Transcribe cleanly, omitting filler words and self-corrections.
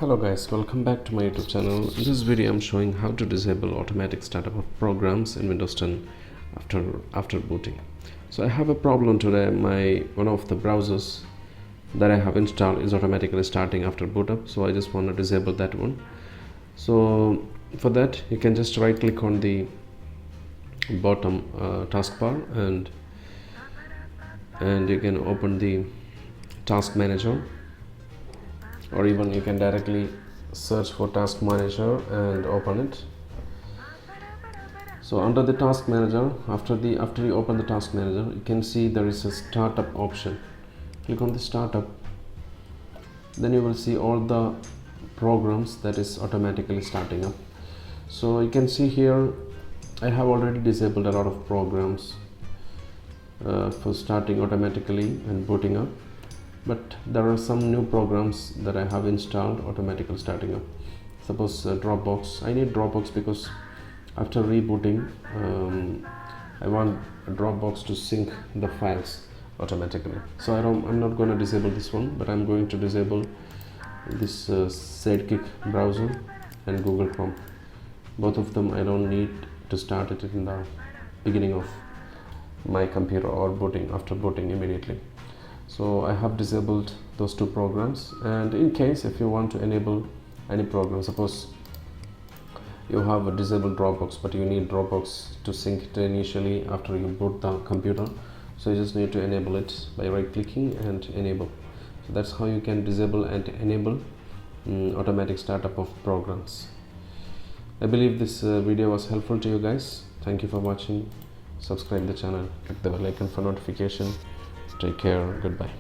Hello guys, welcome back to my YouTube channel. In this video I'm showing how to disable automatic startup of programs in Windows 10 after booting. So I have a problem today. One of the browsers that I have installed is automatically starting after boot up, so I just want to disable that one. So for that you can just right click on the bottom taskbar and you can open the task manager, or even you can directly search for task manager and open it. So under the task manager, after you open the task manager, you can see there is a startup option. Click on the startup, then you will see all the programs that is automatically starting up. So you can see here I have already disabled a lot of programs for starting automatically and booting up, but there are some new programs that I have installed automatically starting up. Suppose Dropbox. I need Dropbox because after rebooting I want Dropbox to sync the files automatically. So I'm not going to disable this one, but I'm going to disable this Sidekick browser and Google Chrome. Both of them I don't need to start it in the beginning of my computer or after booting immediately. So I have disabled those two programs, and in case if you want to enable any program, suppose you have a disabled Dropbox but you need Dropbox to sync it initially after you boot the computer, so you just need to enable it by right clicking and enable. So that's how you can disable and enable automatic startup of programs. I believe this video was helpful to you guys. Thank you for watching. Subscribe the channel, click the bell icon for notification. Take care. Goodbye.